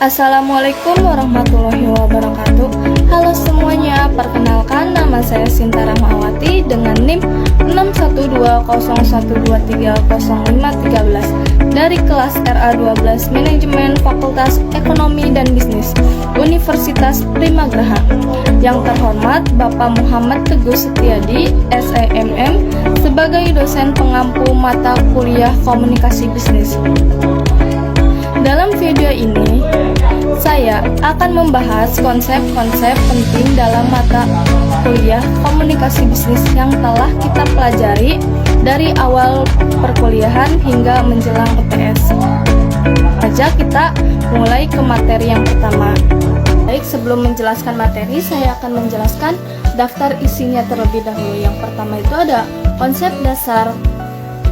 Assalamualaikum warahmatullahi wabarakatuh. Halo semuanya, perkenalkan nama saya Sinta Rahmawati dengan NIM 61201230513 dari kelas RA12 Manajemen Fakultas Ekonomi dan Bisnis Universitas Primagraha. Yang terhormat Bapak Muhammad Teguh Setiadi, SEMM, sebagai dosen pengampu mata kuliah Komunikasi Bisnis. Dalam video ini, saya akan membahas konsep-konsep penting dalam mata kuliah komunikasi bisnis yang telah kita pelajari dari awal perkuliahan hingga menjelang UTS. Saja kita mulai ke materi yang pertama. Baik, sebelum menjelaskan materi, saya akan menjelaskan daftar isinya terlebih dahulu. Yang pertama itu ada konsep dasar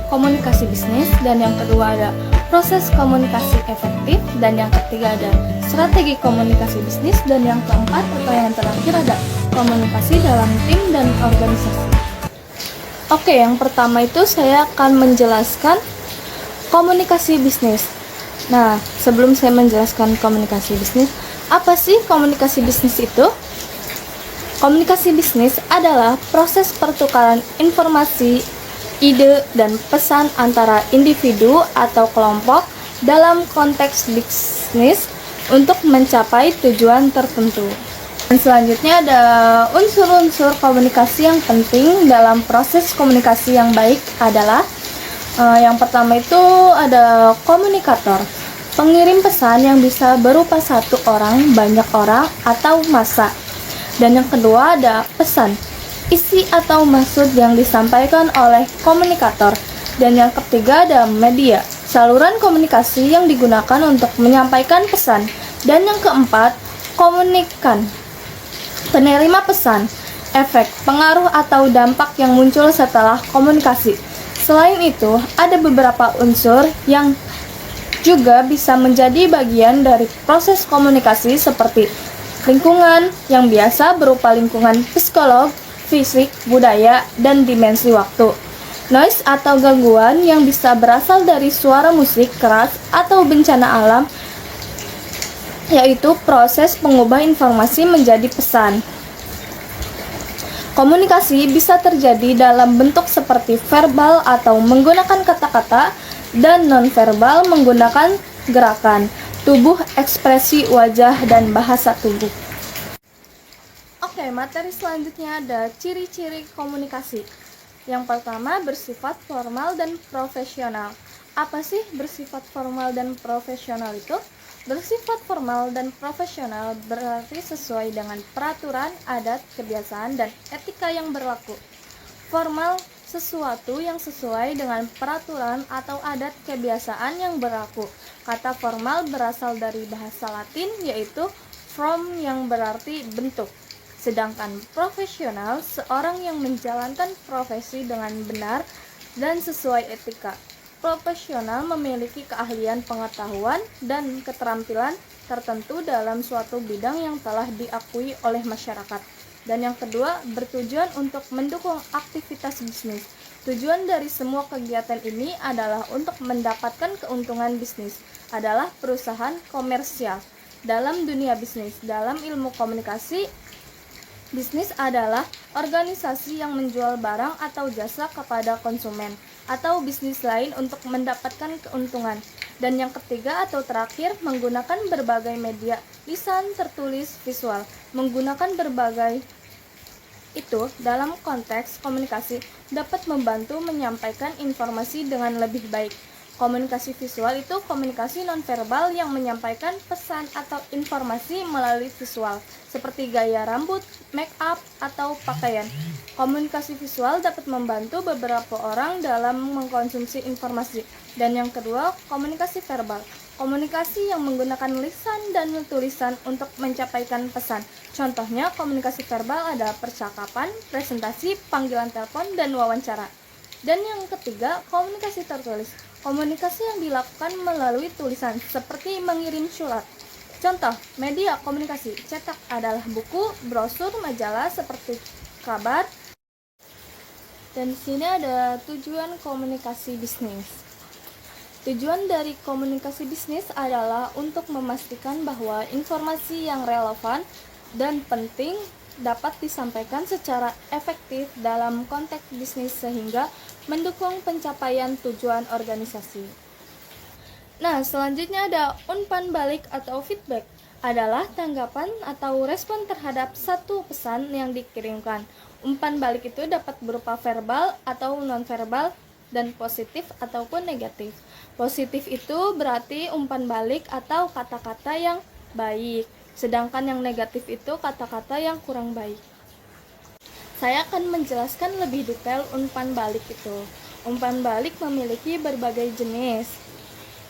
komunikasi bisnis, dan yang kedua ada proses komunikasi efektif, dan yang ketiga ada strategi komunikasi bisnis, dan yang keempat atau yang terakhir ada komunikasi dalam tim dan organisasi. Oke, yang pertama itu saya akan menjelaskan komunikasi bisnis. Nah, sebelum saya menjelaskan komunikasi bisnis, apa sih komunikasi bisnis itu? Komunikasi bisnis adalah proses pertukaran informasi, ide, dan pesan antara individu atau kelompok dalam konteks bisnis untuk mencapai tujuan tertentu. Dan selanjutnya ada unsur-unsur komunikasi yang penting dalam proses komunikasi yang baik adalah yang pertama itu ada komunikator, pengirim pesan yang bisa berupa satu orang, banyak orang, atau massa. Dan yang kedua ada pesan, isi atau maksud yang disampaikan oleh komunikator. Dan yang ketiga ada media, saluran komunikasi yang digunakan untuk menyampaikan pesan. Dan yang keempat, komunikan, penerima pesan, efek, pengaruh atau dampak yang muncul setelah komunikasi. Selain itu, ada beberapa unsur yang juga bisa menjadi bagian dari proses komunikasi seperti lingkungan yang biasa berupa lingkungan psikolog, fisik, budaya, dan dimensi waktu. Noise atau gangguan yang bisa berasal dari suara musik keras atau bencana alam, yaitu proses pengubah informasi menjadi pesan. Komunikasi bisa terjadi dalam bentuk seperti verbal atau menggunakan kata-kata, dan nonverbal menggunakan gerakan tubuh, ekspresi wajah, dan bahasa tubuh. Oke, materi selanjutnya ada ciri-ciri komunikasi. Yang pertama, bersifat formal dan profesional. Apa sih bersifat formal dan profesional itu? Bersifat formal dan profesional berarti sesuai dengan peraturan, adat, kebiasaan, dan etika yang berlaku. Formal, sesuatu yang sesuai dengan peraturan atau adat kebiasaan yang berlaku. Kata formal berasal dari bahasa Latin, yaitu form yang berarti bentuk. Sedangkan profesional, seorang yang menjalankan profesi dengan benar dan sesuai etika. Profesional memiliki keahlian, pengetahuan, dan keterampilan tertentu dalam suatu bidang yang telah diakui oleh masyarakat. Dan yang kedua, bertujuan untuk mendukung aktivitas bisnis. Tujuan dari semua kegiatan ini adalah untuk mendapatkan keuntungan bisnis, adalah perusahaan komersial. Dalam dunia bisnis, dalam ilmu komunikasi, bisnis adalah organisasi yang menjual barang atau jasa kepada konsumen atau bisnis lain untuk mendapatkan keuntungan. Dan yang ketiga atau terakhir, menggunakan berbagai media, lisan, tertulis, visual. Menggunakan berbagai itu dalam konteks komunikasi dapat membantu menyampaikan informasi dengan lebih baik. Komunikasi visual itu komunikasi nonverbal yang menyampaikan pesan atau informasi melalui visual, seperti gaya rambut, make up, atau pakaian. Komunikasi visual dapat membantu beberapa orang dalam mengkonsumsi informasi. Dan yang kedua, komunikasi verbal. Komunikasi yang menggunakan lisan dan tulisan untuk menyampaikan pesan. Contohnya, komunikasi verbal ada percakapan, presentasi, panggilan telepon, dan wawancara. Dan yang ketiga, komunikasi tertulis. Komunikasi yang dilakukan melalui tulisan, seperti mengirim surat. Contoh, media komunikasi cetak adalah buku, brosur, majalah seperti kabar. Dan di sini ada tujuan komunikasi bisnis. Tujuan dari komunikasi bisnis adalah untuk memastikan bahwa informasi yang relevan dan penting dapat disampaikan secara efektif dalam konteks bisnis sehingga mendukung pencapaian tujuan organisasi. Nah, selanjutnya ada umpan balik atau feedback, adalah tanggapan atau respon terhadap satu pesan yang dikirimkan. Umpan balik itu dapat berupa verbal atau nonverbal dan positif ataupun negatif. Positif itu berarti umpan balik atau kata-kata yang baik, sedangkan yang negatif itu kata-kata yang kurang baik. Saya akan menjelaskan lebih detail umpan balik itu. Umpan balik memiliki berbagai jenis.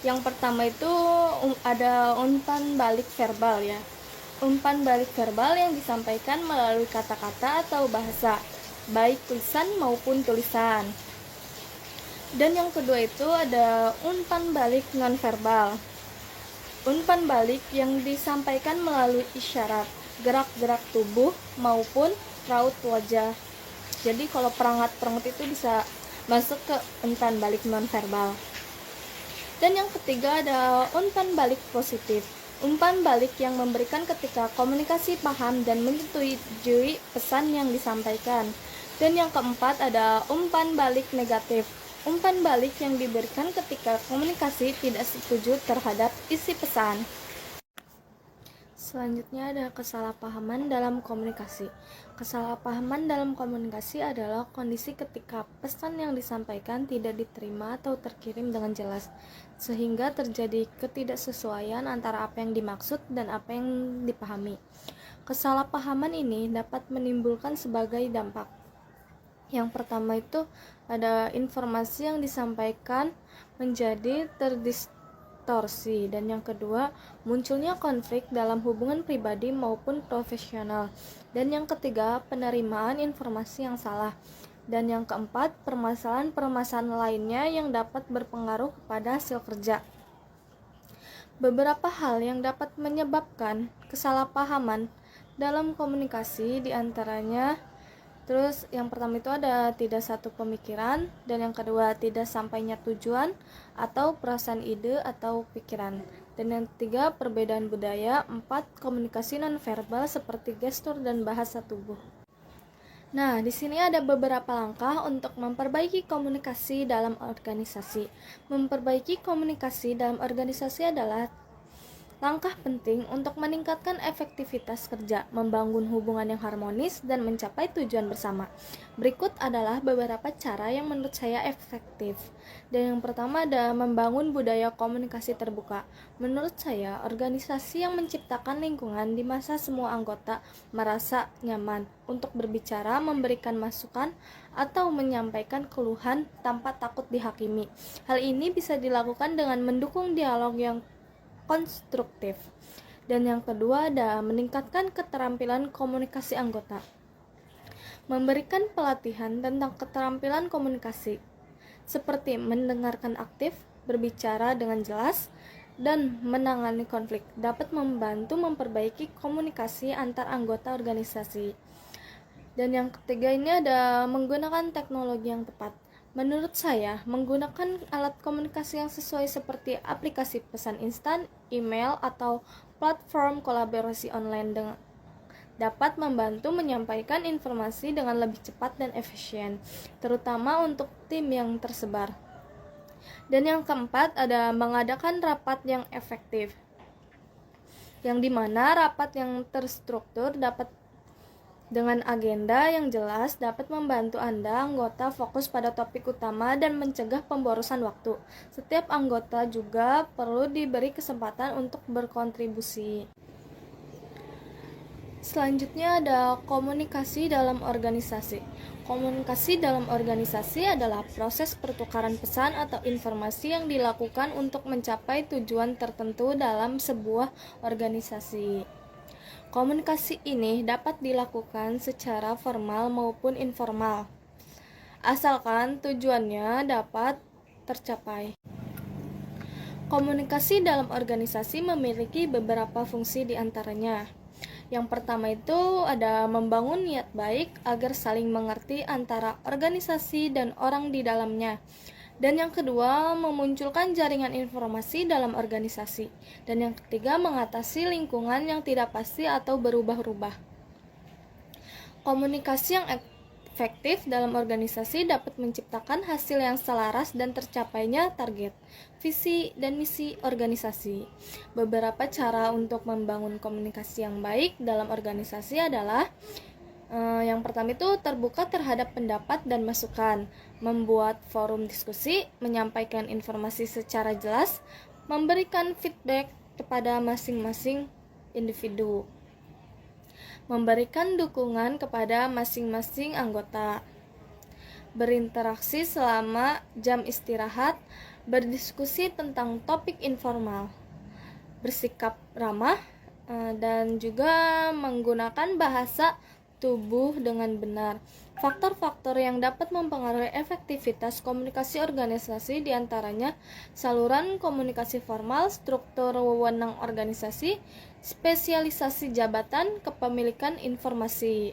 Yang pertama itu ada umpan balik verbal ya. Umpan balik verbal yang disampaikan melalui kata-kata atau bahasa, baik tulisan maupun tulisan. Dan yang kedua itu ada umpan balik nonverbal. Umpan balik yang disampaikan melalui isyarat, gerak-gerak tubuh maupun raut wajah. Jadi kalau perangat-perangat itu bisa masuk ke umpan balik nonverbal. Dan yang ketiga ada umpan balik positif. Umpan balik yang memberikan ketika komunikasi paham dan menyetujui pesan yang disampaikan. Dan yang keempat ada umpan balik negatif. Umpan balik yang diberikan ketika komunikasi tidak setuju terhadap isi pesan. Selanjutnya ada kesalahpahaman dalam komunikasi. Kesalahpahaman dalam komunikasi adalah kondisi ketika pesan yang disampaikan tidak diterima atau terkirim dengan jelas, sehingga terjadi ketidaksesuaian antara apa yang dimaksud dan apa yang dipahami. Kesalahpahaman ini dapat menimbulkan sebagai dampak. Yang pertama itu ada informasi yang disampaikan menjadi terdistorsi, dan yang kedua munculnya konflik dalam hubungan pribadi maupun profesional, dan yang ketiga penerimaan informasi yang salah, dan yang keempat permasalahan-permasalahan lainnya yang dapat berpengaruh kepada hasil kerja. Beberapa hal yang dapat menyebabkan kesalahpahaman dalam komunikasi diantaranya yang pertama itu ada tidak satu pemikiran, dan yang kedua tidak sampainya tujuan atau perasaan ide atau pikiran, dan yang ketiga perbedaan budaya, 4 komunikasi nonverbal seperti gestur dan bahasa tubuh. Nah, di sini ada beberapa langkah untuk memperbaiki komunikasi dalam organisasi. Memperbaiki komunikasi dalam organisasi adalah langkah penting untuk meningkatkan efektivitas kerja, membangun hubungan yang harmonis, dan mencapai tujuan bersama. Berikut adalah beberapa cara yang menurut saya efektif. Dan yang pertama ada membangun budaya komunikasi terbuka. Menurut saya, organisasi yang menciptakan lingkungan di masa semua anggota merasa nyaman untuk berbicara, memberikan masukan, atau menyampaikan keluhan tanpa takut dihakimi. Hal ini bisa dilakukan dengan mendukung dialog yang konstruktif. Dan yang kedua ada meningkatkan keterampilan komunikasi anggota. Memberikan pelatihan tentang keterampilan komunikasi seperti mendengarkan aktif, berbicara dengan jelas, dan menangani konflik dapat membantu memperbaiki komunikasi antar anggota organisasi. Dan yang ketiga ini ada menggunakan teknologi yang tepat. Menurut saya, menggunakan alat komunikasi yang sesuai seperti aplikasi pesan instan, email, atau platform kolaborasi online dapat membantu menyampaikan informasi dengan lebih cepat dan efisien, terutama untuk tim yang tersebar. Dan yang keempat ada mengadakan rapat yang efektif, yang dimana rapat yang terstruktur dapat dengan agenda yang jelas dapat membantu anggota fokus pada topik utama dan mencegah pemborosan waktu. Setiap anggota juga perlu diberi kesempatan untuk berkontribusi. Selanjutnya ada komunikasi dalam organisasi. Komunikasi dalam organisasi adalah proses pertukaran pesan atau informasi yang dilakukan untuk mencapai tujuan tertentu dalam sebuah organisasi. Komunikasi ini dapat dilakukan secara formal maupun informal, asalkan tujuannya dapat tercapai. Komunikasi dalam organisasi memiliki beberapa fungsi diantaranya. Yang pertama itu ada membangun niat baik agar saling mengerti antara organisasi dan orang di dalamnya. Dan yang kedua, memunculkan jaringan informasi dalam organisasi. Dan yang ketiga, mengatasi lingkungan yang tidak pasti atau berubah-ubah. Komunikasi yang efektif dalam organisasi dapat menciptakan hasil yang selaras dan tercapainya target, visi, dan misi organisasi. Beberapa cara untuk membangun komunikasi yang baik dalam organisasi adalah yang pertama itu terbuka terhadap pendapat dan masukan, membuat forum diskusi, menyampaikan informasi secara jelas, memberikan feedback kepada masing-masing individu, memberikan dukungan kepada masing-masing anggota, berinteraksi selama jam istirahat, berdiskusi tentang topik informal, bersikap ramah, dan juga menggunakan bahasa tubuh dengan benar. Faktor-faktor yang dapat mempengaruhi efektivitas komunikasi organisasi diantaranya saluran komunikasi formal, struktur wewenang organisasi, spesialisasi jabatan, kepemilikan informasi.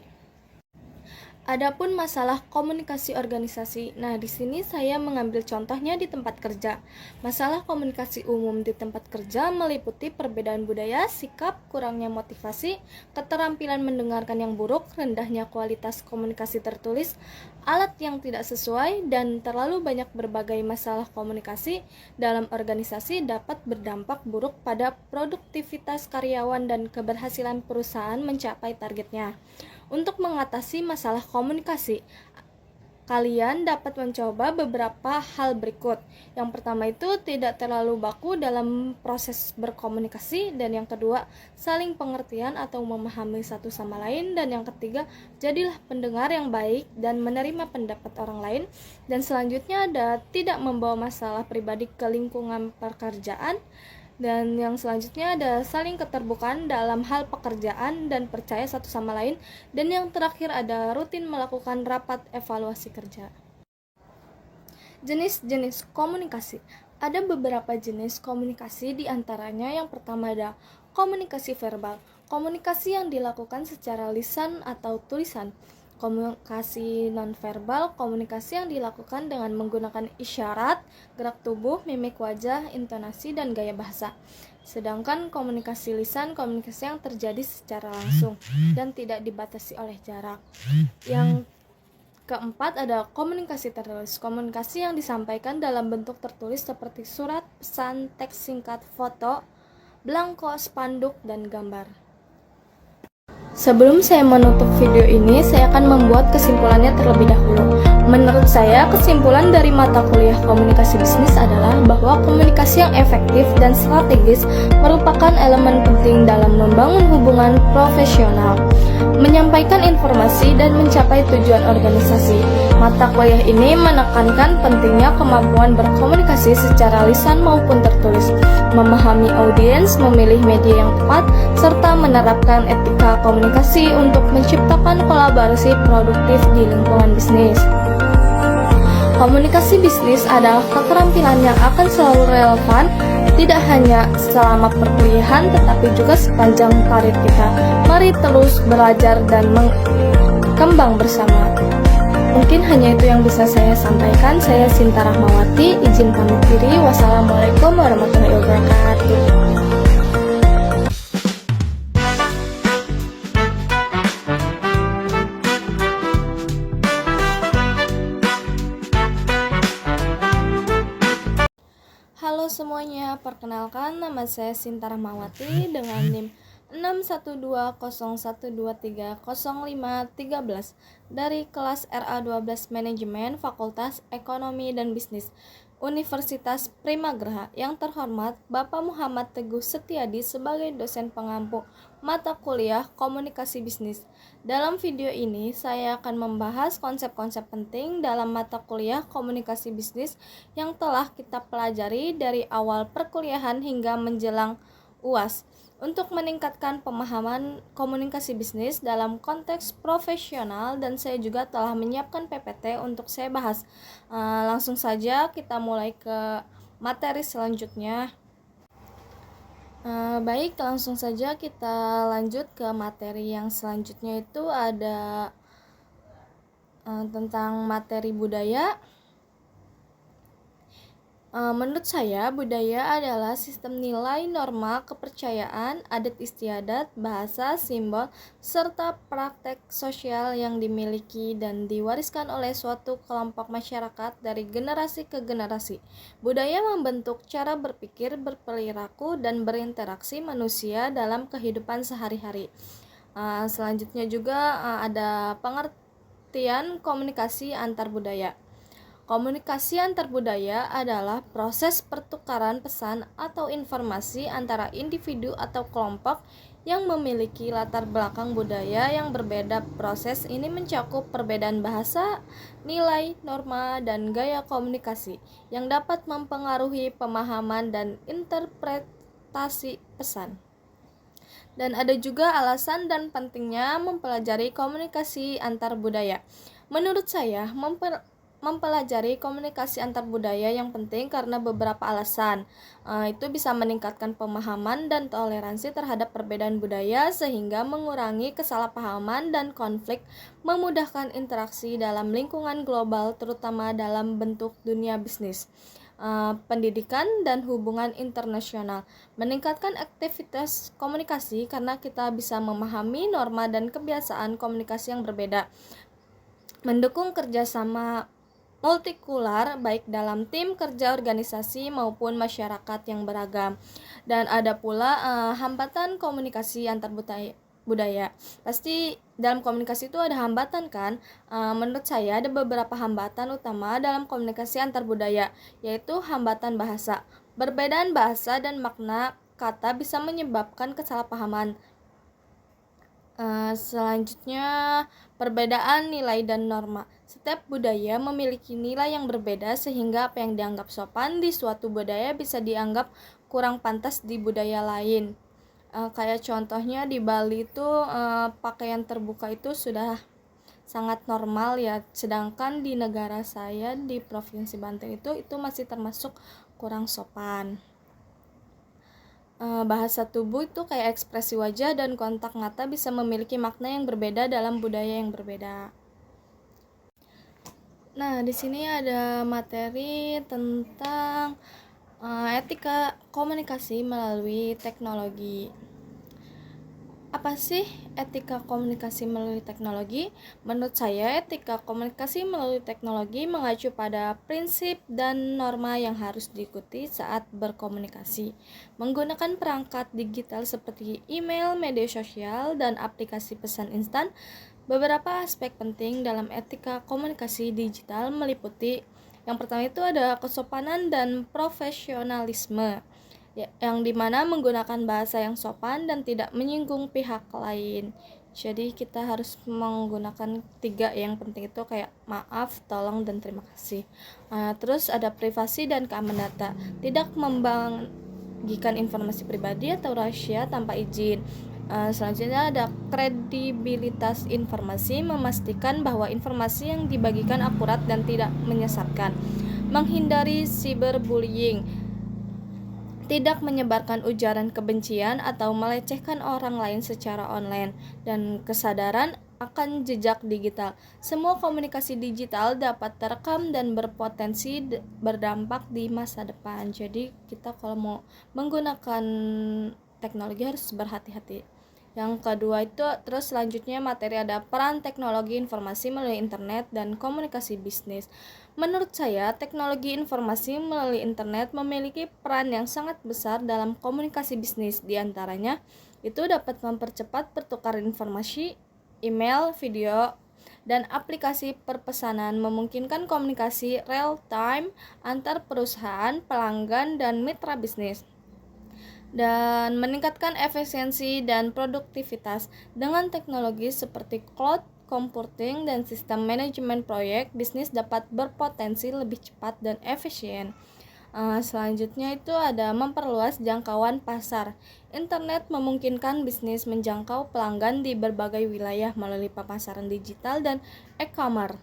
Adapun masalah komunikasi organisasi. Nah, di sini saya mengambil contohnya di tempat kerja. Masalah komunikasi umum di tempat kerja meliputi perbedaan budaya, sikap, kurangnya motivasi, keterampilan mendengarkan yang buruk, rendahnya kualitas komunikasi tertulis, alat yang tidak sesuai, dan terlalu banyak berbagai masalah komunikasi dalam organisasi dapat berdampak buruk pada produktivitas karyawan dan keberhasilan perusahaan mencapai targetnya. Untuk mengatasi masalah komunikasi, kalian dapat mencoba beberapa hal berikut. Yang pertama itu tidak terlalu baku dalam proses berkomunikasi, dan yang kedua saling pengertian atau memahami satu sama lain, dan yang ketiga jadilah pendengar yang baik dan menerima pendapat orang lain, dan selanjutnya ada tidak membawa masalah pribadi ke lingkungan pekerjaan. Dan yang selanjutnya ada saling keterbukaan dalam hal pekerjaan dan percaya satu sama lain. Dan yang terakhir ada rutin melakukan rapat evaluasi kerja. Jenis-jenis komunikasi. Ada beberapa jenis komunikasi, di antaranya yang pertama ada komunikasi verbal. Komunikasi yang dilakukan secara lisan atau tulisan. Komunikasi nonverbal, komunikasi yang dilakukan dengan menggunakan isyarat, gerak tubuh, mimik wajah, intonasi, dan gaya bahasa. Sedangkan komunikasi lisan, komunikasi yang terjadi secara langsung dan tidak dibatasi oleh jarak. Yang keempat ada komunikasi tertulis. Komunikasi yang disampaikan dalam bentuk tertulis seperti surat, pesan, teks singkat, foto, belangko, spanduk, dan gambar. Sebelum saya menutup video ini, saya akan membuat kesimpulannya terlebih dahulu. Menurut saya, kesimpulan dari mata kuliah komunikasi bisnis adalah bahwa komunikasi yang efektif dan strategis merupakan elemen penting dalam membangun hubungan profesional, menyampaikan informasi, dan mencapai tujuan organisasi. Mata kuliah ini menekankan pentingnya kemampuan berkomunikasi secara lisan maupun tertulis, memahami audiens, memilih media yang tepat, serta menerapkan etika komunikasi untuk menciptakan kolaborasi produktif di lingkungan bisnis. Komunikasi bisnis adalah keterampilan yang akan selalu relevan, tidak hanya selama perkuliahan tetapi juga sepanjang karir kita. Mari terus belajar dan berkembang bersama. Mungkin hanya itu yang bisa saya sampaikan. Saya Sinta Rahmawati, izin pamit diri. Wassalamualaikum warahmatullahi wabarakatuh. Halo semuanya, perkenalkan nama saya Sinta Rahmawati dengan NIM 61201230513 dari kelas RA12 Manajemen Fakultas Ekonomi dan Bisnis Universitas Primagraha. Yang terhormat Bapak Muhammad Teguh Setiadi sebagai dosen pengampu mata kuliah Komunikasi Bisnis. Dalam video ini saya akan membahas konsep-konsep penting dalam mata kuliah Komunikasi Bisnis yang telah kita pelajari dari awal perkuliahan hingga menjelang UAS. Untuk meningkatkan pemahaman komunikasi bisnis dalam konteks profesional, dan saya juga telah menyiapkan PPT untuk saya bahas. Langsung saja kita mulai ke materi selanjutnya. Baik, langsung saja kita lanjut ke materi yang selanjutnya. Itu ada tentang materi budaya. Menurut saya, budaya adalah sistem nilai, norma, kepercayaan, adat istiadat, bahasa, simbol, serta praktek sosial yang dimiliki dan diwariskan oleh suatu kelompok masyarakat dari generasi ke generasi. Budaya membentuk cara berpikir, berperilaku, dan berinteraksi manusia dalam kehidupan sehari-hari. Selanjutnya juga ada pengertian komunikasi antar budaya. Komunikasi antar budaya adalah proses pertukaran pesan atau informasi antara individu atau kelompok yang memiliki latar belakang budaya yang berbeda. Proses ini mencakup perbedaan bahasa, nilai, norma, dan gaya komunikasi yang dapat mempengaruhi pemahaman dan interpretasi pesan. Dan ada juga alasan dan pentingnya mempelajari komunikasi antar budaya. Menurut saya, mempelajari komunikasi antar budaya yang penting karena beberapa alasan. Itu bisa meningkatkan pemahaman dan toleransi terhadap perbedaan budaya sehingga mengurangi kesalahpahaman dan konflik, memudahkan interaksi dalam lingkungan global terutama dalam bentuk dunia bisnis, pendidikan dan hubungan internasional, meningkatkan aktivitas komunikasi karena kita bisa memahami norma dan kebiasaan komunikasi yang berbeda, mendukung kerjasama multikular baik dalam tim kerja organisasi maupun masyarakat yang beragam. Dan ada pula hambatan komunikasi antar budaya. Pasti dalam komunikasi itu ada hambatan kan? Menurut saya ada beberapa hambatan utama dalam komunikasi antar budaya, yaitu hambatan bahasa. Perbedaan bahasa dan makna kata bisa menyebabkan kesalahpahaman. Selanjutnya, perbedaan nilai dan norma. Setiap budaya memiliki nilai yang berbeda sehingga apa yang dianggap sopan di suatu budaya bisa dianggap kurang pantas di budaya lain. Kayak contohnya di Bali itu pakaian terbuka itu sudah sangat normal ya, sedangkan di negara saya di Provinsi Banten itu masih termasuk kurang sopan. Bahasa tubuh itu kayak ekspresi wajah dan kontak mata bisa memiliki makna yang berbeda dalam budaya yang berbeda. Nah, di sini ada materi tentang etika komunikasi melalui teknologi. Apa sih etika komunikasi melalui teknologi? Menurut saya, etika komunikasi melalui teknologi mengacu pada prinsip dan norma yang harus diikuti saat berkomunikasi. Menggunakan perangkat digital seperti email, media sosial, dan aplikasi pesan instan, beberapa aspek penting dalam etika komunikasi digital meliputi yang pertama itu ada kesopanan dan profesionalisme, yang dimana menggunakan bahasa yang sopan dan tidak menyinggung pihak lain. Jadi kita harus menggunakan 3 yang penting itu kayak maaf, tolong, dan terima kasih. Terus ada privasi dan keamanan data, tidak membagikan informasi pribadi atau rahasia tanpa izin. Selanjutnya ada kredibilitas informasi, memastikan bahwa informasi yang dibagikan akurat dan tidak menyesatkan. Menghindari cyberbullying, tidak menyebarkan ujaran kebencian atau melecehkan orang lain secara online. Dan kesadaran akan jejak digital. Semua komunikasi digital dapat terekam dan berpotensi berdampak di masa depan. Jadi kita kalau mau menggunakan teknologi harus berhati-hati. Yang kedua itu terus selanjutnya materi ada peran teknologi informasi melalui internet dan komunikasi bisnis. Menurut saya, teknologi informasi melalui internet memiliki peran yang sangat besar dalam komunikasi bisnis. Di antaranya, itu dapat mempercepat pertukaran informasi, email, video, dan aplikasi perpesanan, memungkinkan komunikasi real-time antar perusahaan, pelanggan, dan mitra bisnis, dan meningkatkan efisiensi dan produktivitas. Dengan teknologi seperti cloud computing dan sistem manajemen proyek, bisnis dapat berpotensi lebih cepat dan efisien. Selanjutnya itu ada memperluas jangkauan pasar. Internet memungkinkan bisnis menjangkau pelanggan di berbagai wilayah melalui pemasaran digital dan e-commerce.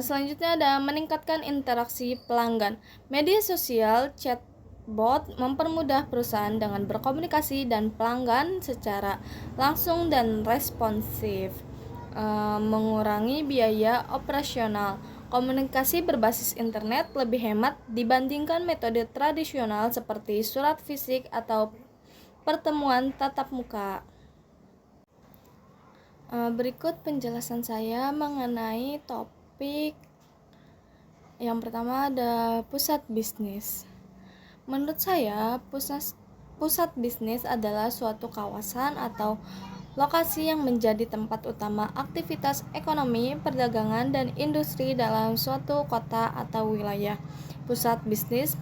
Selanjutnya ada meningkatkan interaksi pelanggan. Media sosial, chatbot mempermudah perusahaan dengan berkomunikasi dan pelanggan secara langsung dan responsif. Mengurangi biaya operasional. Komunikasi berbasis internet lebih hemat dibandingkan metode tradisional seperti surat fisik atau pertemuan tatap muka. Berikut penjelasan saya mengenai topik yang pertama, ada pusat bisnis. Menurut saya, pusat bisnis adalah suatu kawasan atau lokasi yang menjadi tempat utama aktivitas ekonomi, perdagangan, dan industri dalam suatu kota atau wilayah. Pusat bisnis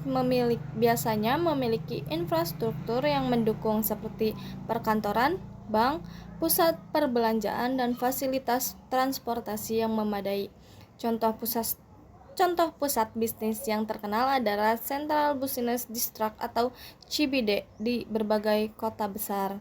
biasanya memiliki infrastruktur yang mendukung seperti perkantoran, bank, pusat perbelanjaan, dan fasilitas transportasi yang memadai. Contoh pusat bisnis yang terkenal adalah Central Business District atau CBD di berbagai kota besar.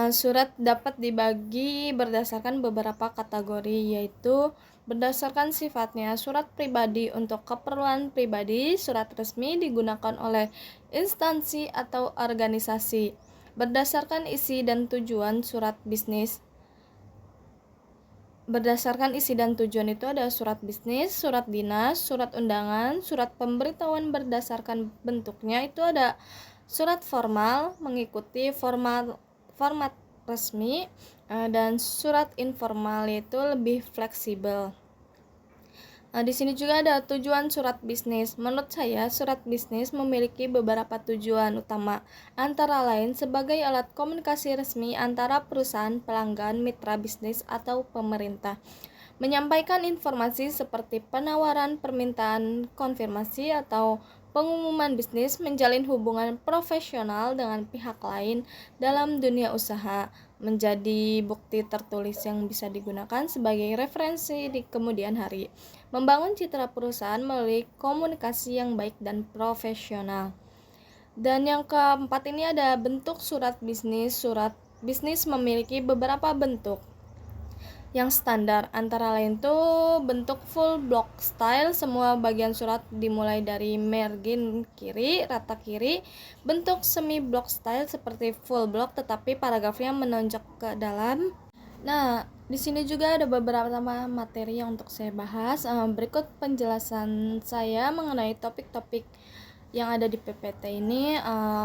Surat dapat dibagi berdasarkan beberapa kategori, yaitu berdasarkan sifatnya. Surat pribadi untuk keperluan pribadi, surat resmi digunakan oleh instansi atau organisasi. Berdasarkan isi dan tujuan surat bisnis. Berdasarkan isi dan tujuan itu ada surat bisnis, surat dinas, surat undangan, surat pemberitahuan. Berdasarkan bentuknya itu ada surat formal mengikuti format resmi, dan surat informal yaitu lebih fleksibel. Di sini juga ada tujuan surat bisnis. Menurut saya, surat bisnis memiliki beberapa tujuan utama, antara lain sebagai alat komunikasi resmi antara perusahaan, pelanggan, mitra bisnis, atau pemerintah. Menyampaikan informasi seperti penawaran, permintaan, konfirmasi, atau pengumuman bisnis, menjalin hubungan profesional dengan pihak lain dalam dunia usaha, menjadi bukti tertulis yang bisa digunakan sebagai referensi di kemudian hari, membangun citra perusahaan melalui komunikasi yang baik dan profesional. Dan yang keempat ini ada bentuk surat bisnis. Surat bisnis memiliki beberapa bentuk yang standar, antara lain tuh bentuk full block style, semua bagian surat dimulai dari margin kiri, rata kiri. Bentuk semi block style seperti full block tetapi paragrafnya menonjol ke dalam. Nah, di sini juga ada beberapa materi yang untuk saya bahas. Berikut penjelasan saya mengenai topik-topik yang ada di PPT ini.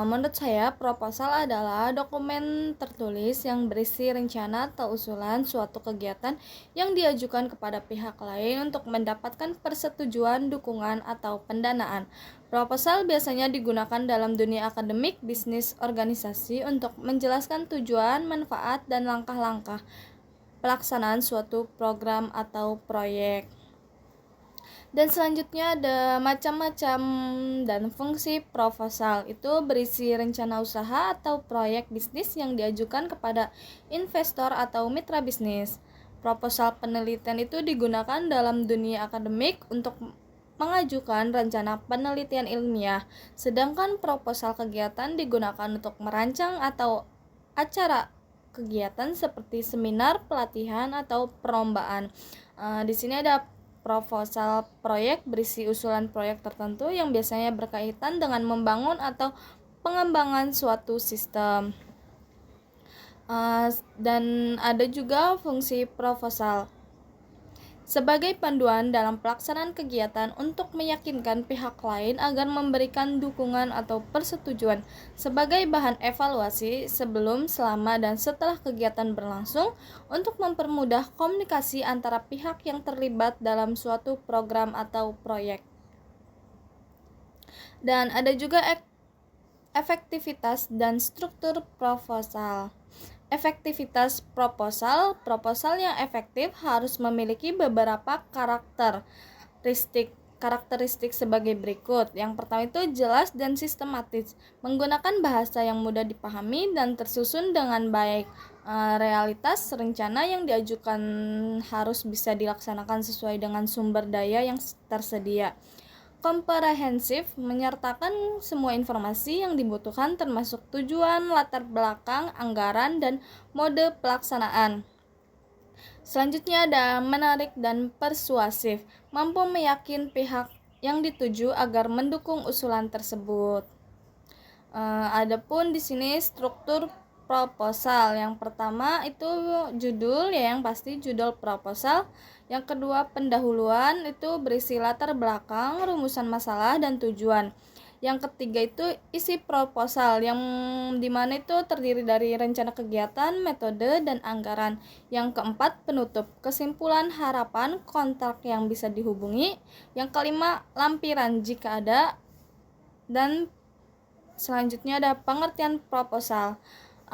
Menurut saya, proposal adalah dokumen tertulis yang berisi rencana atau usulan suatu kegiatan yang diajukan kepada pihak lain untuk mendapatkan persetujuan, dukungan, atau pendanaan. Proposal biasanya digunakan dalam dunia akademik, bisnis, organisasi untuk menjelaskan tujuan, manfaat, dan langkah-langkah pelaksanaan suatu program atau proyek. Dan selanjutnya ada macam-macam dan fungsi proposal. Itu berisi rencana usaha atau proyek bisnis yang diajukan kepada investor atau mitra bisnis. Proposal penelitian itu digunakan dalam dunia akademik untuk mengajukan rencana penelitian ilmiah. Sedangkan proposal kegiatan digunakan untuk merancang atau acara kegiatan seperti seminar, pelatihan, atau perlombaan. Di sini ada proposal proyek berisi usulan proyek tertentu yang biasanya berkaitan dengan membangun atau pengembangan suatu sistem. Dan ada juga fungsi proposal sebagai panduan dalam pelaksanaan kegiatan untuk meyakinkan pihak lain agar memberikan dukungan atau persetujuan sebagai bahan evaluasi sebelum, selama, dan setelah kegiatan berlangsung untuk mempermudah komunikasi antara pihak yang terlibat dalam suatu program atau proyek. Dan ada juga efektivitas dan struktur proposal. Efektivitas proposal yang efektif harus memiliki beberapa karakteristik sebagai berikut. Yang pertama itu jelas dan sistematis, menggunakan bahasa yang mudah dipahami dan tersusun dengan baik. Realitas rencana yang diajukan harus bisa dilaksanakan sesuai dengan sumber daya yang tersedia. Komprehensif, menyertakan semua informasi yang dibutuhkan termasuk tujuan, latar belakang, anggaran, dan mode pelaksanaan. Selanjutnya ada menarik dan persuasif, mampu meyakinkan pihak yang dituju agar mendukung usulan tersebut. Adapun di sini struktur proposal. Yang pertama itu judul, ya yang pasti judul proposal. Yang kedua pendahuluan, itu berisi latar belakang, rumusan masalah, dan tujuan. Yang ketiga itu isi proposal, yang dimana itu terdiri dari rencana kegiatan, metode, dan anggaran. Yang keempat penutup, kesimpulan, harapan, kontak yang bisa dihubungi. Yang kelima lampiran jika ada. Dan selanjutnya ada pengertian proposal.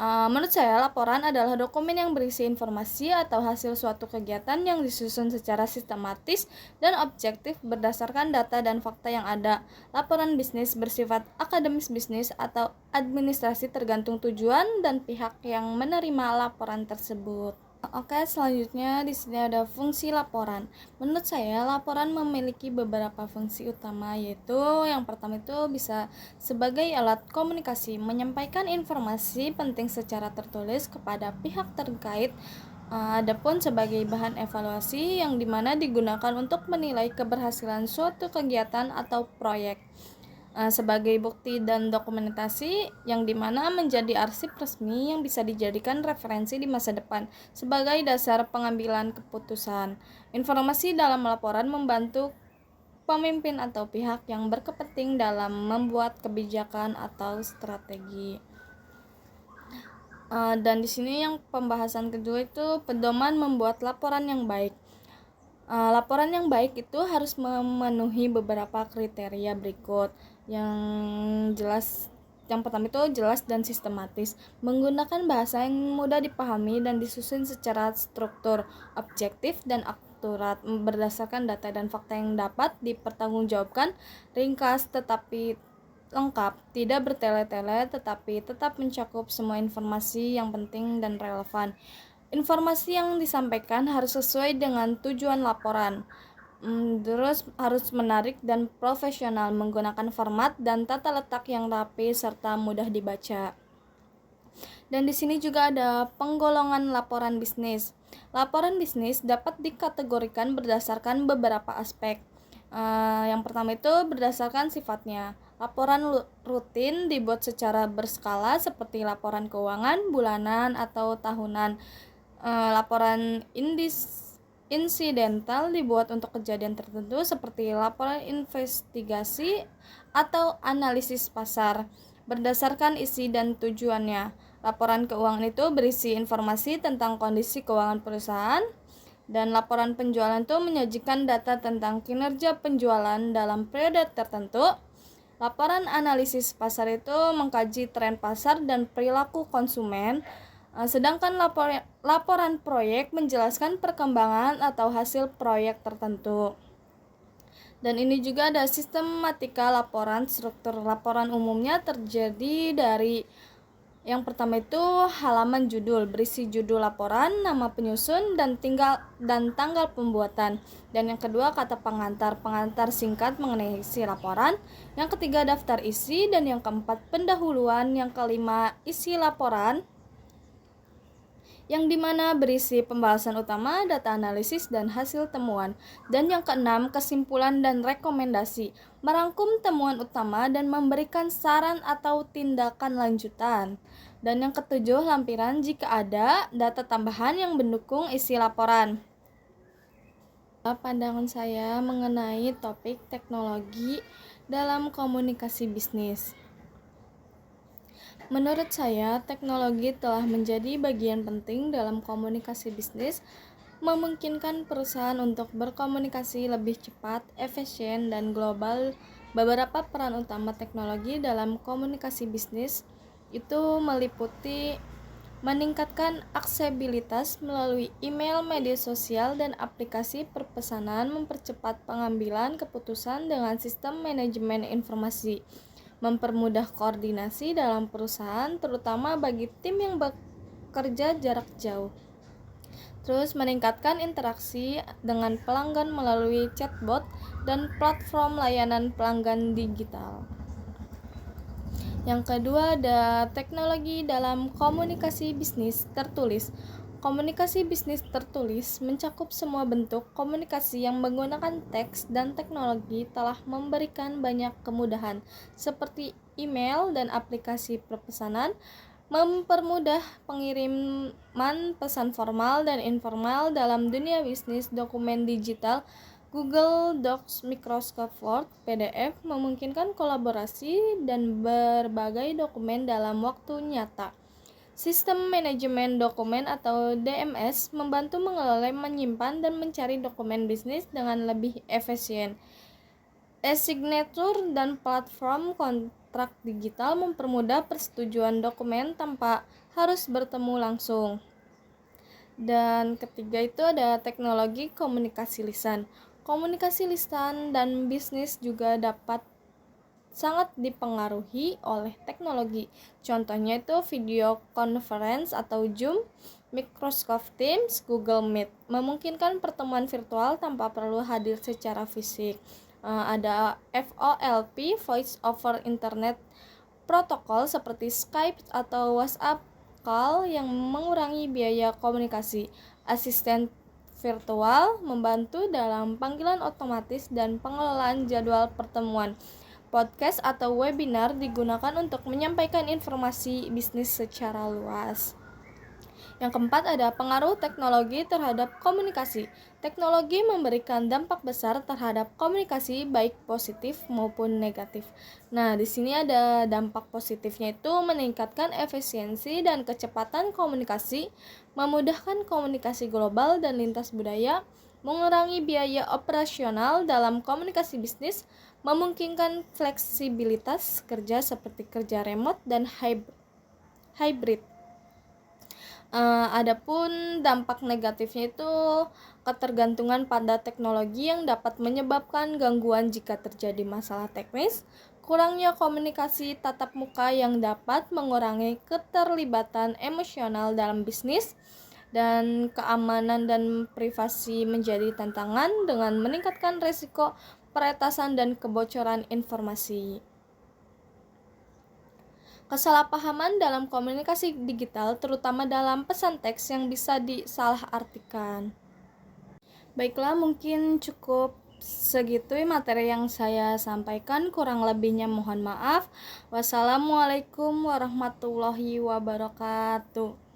Menurut saya, laporan adalah dokumen yang berisi informasi atau hasil suatu kegiatan yang disusun secara sistematis dan objektif berdasarkan data dan fakta yang ada. Laporan bisnis bersifat akademis bisnis atau administrasi tergantung tujuan dan pihak yang menerima laporan tersebut. Oke, selanjutnya di sini ada fungsi laporan. Menurut saya, laporan memiliki beberapa fungsi utama, yaitu yang pertama itu bisa sebagai alat komunikasi, menyampaikan informasi penting secara tertulis kepada pihak terkait. Adapun sebagai bahan evaluasi yang dimana digunakan untuk menilai keberhasilan suatu kegiatan atau proyek. Sebagai bukti dan dokumentasi yang dimana menjadi arsip resmi yang bisa dijadikan referensi di masa depan sebagai dasar pengambilan keputusan. Informasi dalam laporan membantu pemimpin atau pihak yang berkepenting dalam membuat kebijakan atau strategi. Dan di sini yang pembahasan kedua itu pedoman membuat laporan yang baik. Laporan yang baik itu harus memenuhi beberapa kriteria berikut. Yang pertama itu jelas dan sistematis, menggunakan bahasa yang mudah dipahami dan disusun secara struktur, objektif dan akurat, berdasarkan data dan fakta yang dapat dipertanggungjawabkan, ringkas tetapi lengkap, tidak bertele-tele tetapi tetap mencakup semua informasi yang penting dan relevan. Informasi yang disampaikan harus sesuai dengan tujuan laporan. Terus harus menarik dan profesional, menggunakan format dan tata letak yang rapi serta mudah dibaca. Dan di sini juga ada penggolongan laporan bisnis. Laporan bisnis dapat dikategorikan berdasarkan beberapa aspek. Yang pertama itu berdasarkan sifatnya. Laporan rutin dibuat secara berskala seperti laporan keuangan bulanan atau tahunan. Laporan insidental dibuat untuk kejadian tertentu seperti laporan investigasi atau analisis pasar berdasarkan isi dan tujuannya. Laporan keuangan itu berisi informasi tentang kondisi keuangan perusahaan, dan laporan penjualan itu menyajikan data tentang kinerja penjualan dalam periode tertentu. Laporan analisis pasar itu mengkaji tren pasar dan perilaku konsumen. Sedangkan laporan proyek menjelaskan perkembangan atau hasil proyek tertentu. Dan ini juga ada sistematika laporan. Struktur laporan umumnya terjadi dari yang pertama itu halaman judul, berisi judul laporan, nama penyusun, dan tanggal pembuatan. Dan yang kedua kata pengantar singkat mengenai isi laporan. Yang ketiga daftar isi, dan yang keempat pendahuluan. Yang kelima isi laporan, yang dimana berisi pembahasan utama, data analisis, dan hasil temuan. Dan yang keenam, kesimpulan dan rekomendasi, merangkum temuan utama dan memberikan saran atau tindakan lanjutan. Dan yang ketujuh, lampiran jika ada data tambahan yang mendukung isi laporan. Pandangan saya mengenai topik teknologi dalam komunikasi bisnis. Menurut saya, teknologi telah menjadi bagian penting dalam komunikasi bisnis, memungkinkan perusahaan untuk berkomunikasi lebih cepat, efisien, dan global. Beberapa peran utama teknologi dalam komunikasi bisnis itu meliputi meningkatkan aksesibilitas melalui email, media sosial, dan aplikasi perpesanan, mempercepat pengambilan keputusan dengan sistem manajemen informasi, mempermudah koordinasi dalam perusahaan, terutama bagi tim yang bekerja jarak jauh. Terus meningkatkan interaksi dengan pelanggan melalui chatbot dan platform layanan pelanggan digital. Yang kedua ada teknologi dalam komunikasi bisnis tertulis. Komunikasi bisnis tertulis mencakup semua bentuk komunikasi yang menggunakan teks, dan teknologi telah memberikan banyak kemudahan seperti email dan aplikasi perpesanan, mempermudah pengiriman pesan formal dan informal dalam dunia bisnis. Dokumen digital Google Docs, Microsoft Word, PDF memungkinkan kolaborasi dan berbagai dokumen dalam waktu nyata. Sistem manajemen dokumen atau DMS membantu mengelola, menyimpan, dan mencari dokumen bisnis dengan lebih efisien. E-signature dan platform kontrak digital mempermudah persetujuan dokumen tanpa harus bertemu langsung. Dan ketiga itu ada teknologi komunikasi lisan. Komunikasi lisan dan bisnis juga dapat sangat dipengaruhi oleh teknologi. Contohnya itu video conference atau Zoom, Microsoft Teams, Google Meet memungkinkan pertemuan virtual tanpa perlu hadir secara fisik. Ada VoIP, Voice over Internet protokol seperti Skype atau WhatsApp call yang mengurangi biaya komunikasi. Asisten virtual membantu dalam panggilan otomatis dan pengelolaan jadwal pertemuan. Podcast atau webinar digunakan untuk menyampaikan informasi bisnis secara luas. Yang keempat ada pengaruh teknologi terhadap komunikasi. Teknologi memberikan dampak besar terhadap komunikasi baik positif maupun negatif. Nah, di sini ada dampak positifnya itu meningkatkan efisiensi dan kecepatan komunikasi, memudahkan komunikasi global dan lintas budaya, mengurangi biaya operasional dalam komunikasi bisnis, memungkinkan fleksibilitas kerja seperti kerja remote dan hybrid. Adapun dampak negatifnya itu ketergantungan pada teknologi yang dapat menyebabkan gangguan jika terjadi masalah teknis, kurangnya komunikasi tatap muka yang dapat mengurangi keterlibatan emosional dalam bisnis, dan keamanan dan privasi menjadi tantangan dengan meningkatkan risiko peretasan dan kebocoran informasi. Kesalahpahaman dalam komunikasi digital, terutama dalam pesan teks yang bisa disalahartikan. Baiklah, mungkin cukup segitu materi yang saya sampaikan, kurang lebihnya mohon maaf. Wassalamualaikum warahmatullahi wabarakatuh.